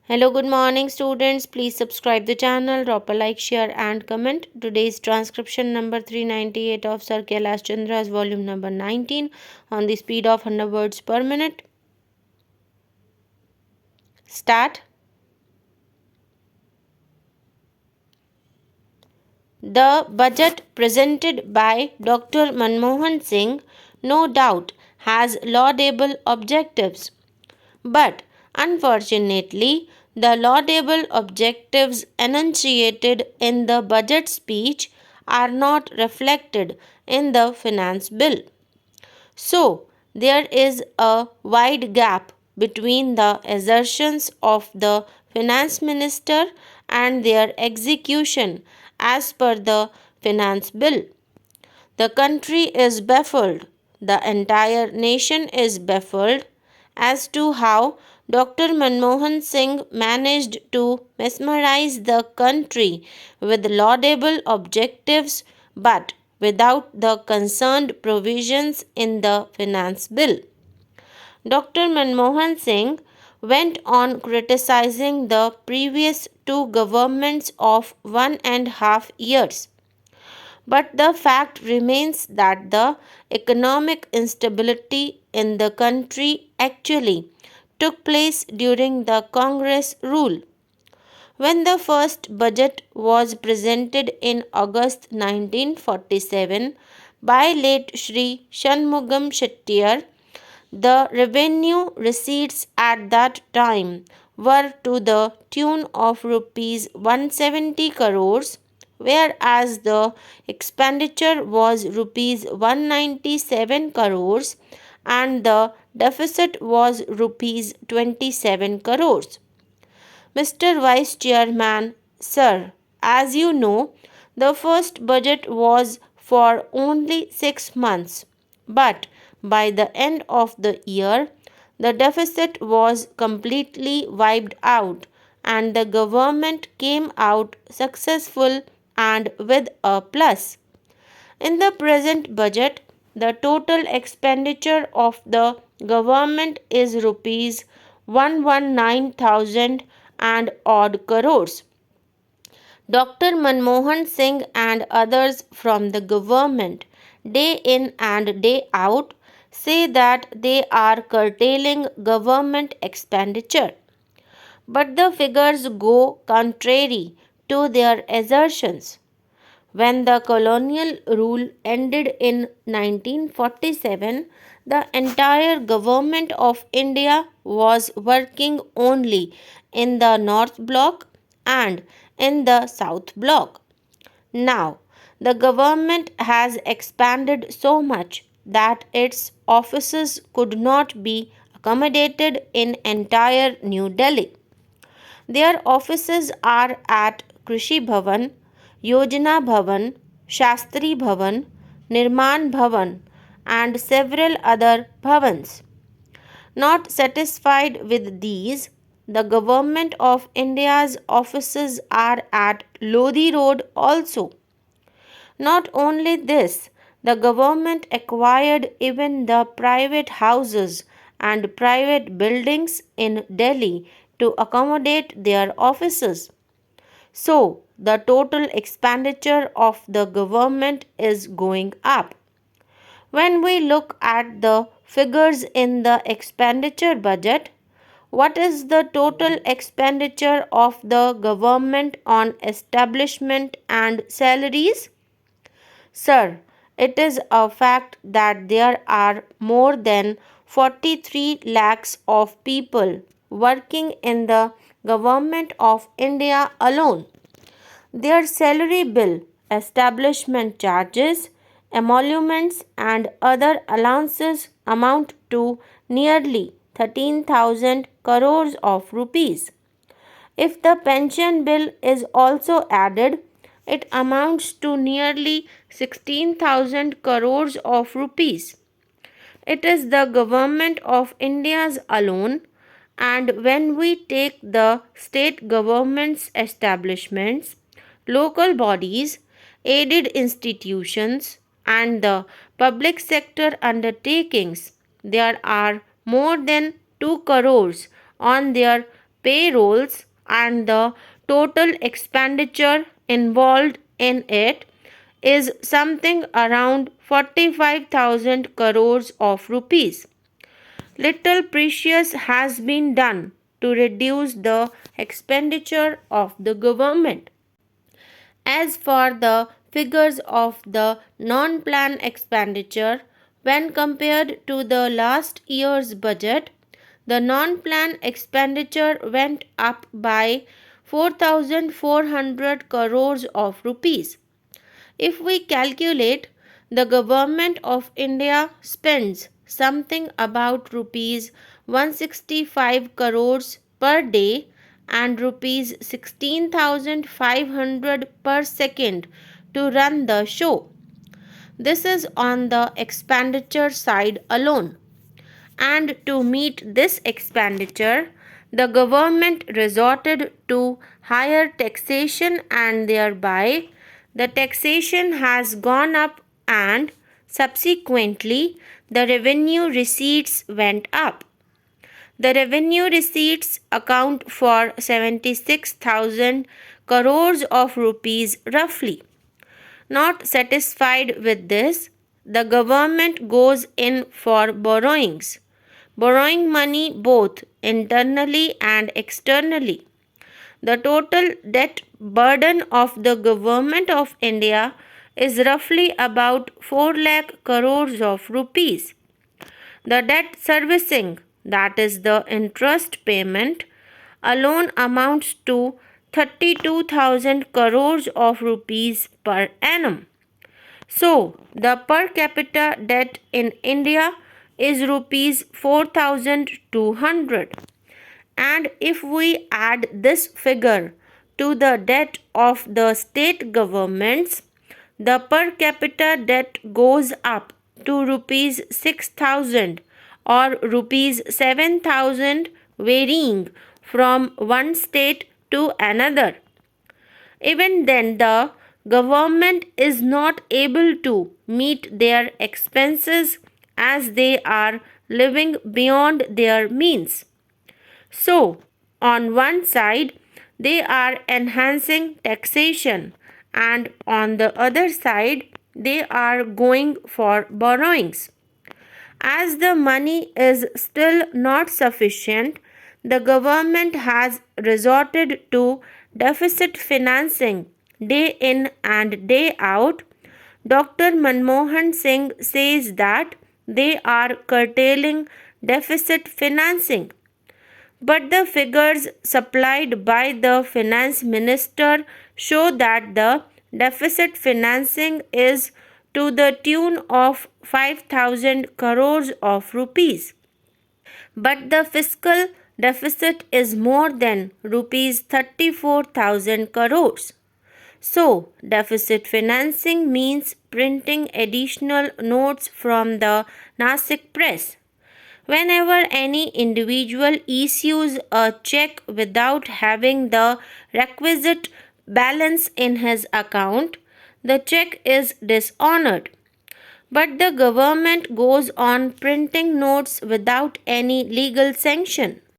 Hello, good morning students. Please subscribe the channel, drop a like, share and comment. Today's transcription number 398 of Sir Kailash Chandra's volume number 19 on the speed of 100 words per minute. Start. The budget presented by Dr. Manmohan Singh no doubt has laudable objectives. But unfortunately, the laudable objectives enunciated in the budget speech are not reflected in the finance bill. So, there is a wide gap between the assertions of the finance minister and their execution as per the finance bill. The country is baffled, the entire nation is baffled as to how Dr. Manmohan Singh managed to mesmerize the country with laudable objectives but without the concerned provisions in the finance bill. Dr. Manmohan Singh went on criticizing the previous two governments of 1.5 years. But the fact remains that the economic instability in the country actually took place during the Congress rule. When the first budget was presented in August 1947 by late Shree Shanmugam Shettiar, the revenue receipts at that time were to the tune of rupees 170 crores, whereas the expenditure was rupees 197 crores and the deficit was rupees 27 crores. Mr. Vice Chairman, sir, as you know, the first budget was for only 6 months, but by the end of the year, the deficit was completely wiped out and the government came out successful and with a plus. In the present budget, the total expenditure of the government is rupees 119,000 and odd crores. Dr. Manmohan Singh and others from the government, day in and day out, say that they are curtailing government expenditure. But the figures go contrary to their assertions. When the colonial rule ended in 1947, the entire government of India was working only in the North Block and in the South Block. Now, the government has expanded so much that its offices could not be accommodated in entire New Delhi. Their offices are at Krishi Bhavan, Yojana Bhavan, Shastri Bhavan, Nirman Bhavan, and several other bhavans. Not satisfied with these, the Government of India's offices are at Lodi Road also. Not only this, the government acquired even the private houses and private buildings in Delhi to accommodate their offices. So, the total expenditure of the government is going up. When we look at the figures in the expenditure budget, what is the total expenditure of the government on establishment and salaries? Sir, it is a fact that there are more than 43 lakhs of people working in the government of India alone. Their salary bill, establishment charges, emoluments, and other allowances amount to nearly 13,000 crores of rupees. If the pension bill is also added, it amounts to nearly 16,000 crores of rupees. It is the government of India's alone, and when we take the state government's establishments, local bodies, aided institutions, and the public sector undertakings, there are more than 2 crores on their payrolls, and the total expenditure involved in it is something around 45,000 crores of rupees. Little precious has been done to reduce the expenditure of the government. As for the figures of the non-plan expenditure, when compared to the last year's budget, the non-plan expenditure went up by 4,400 crores of rupees. If we calculate, the government of India spends something about rupees 165 crores per day and rupees 16,500 per second to run the show. This is on the expenditure side alone. And to meet this expenditure, the government resorted to higher taxation, and thereby the taxation has gone up, and subsequently the revenue receipts went up. The revenue receipts account for 76,000 crores of rupees roughly. Not satisfied with this, the government goes in for borrowings, borrowing money both internally and externally. The total debt burden of the government of India is roughly about 4 lakh crores of rupees. The debt servicing, that is the interest payment, alone amounts to 32,000 crores of rupees per annum. So, the per capita debt in India is rupees 4,200. And if we add this figure to the debt of the state governments, the per capita debt goes up to rupees 6,000 or rupees 7,000, varying from one state to another. Even then, the government is not able to meet their expenses as they are living beyond their means. So, on one side, they are enhancing taxation, and on the other side, they are going for borrowings. As the money is still not sufficient, the government has resorted to deficit financing day in and day out. Dr. Manmohan Singh says that they are curtailing deficit financing. But the figures supplied by the finance minister show that the deficit financing is to the tune of 5,000 crores of rupees. But the fiscal deficit is more than rupees 34,000 crores. So, deficit financing means printing additional notes from the Nasik press. Whenever any individual issues a check without having the requisite balance in his account, the check is dishonored. But the government goes on printing notes without any legal sanction.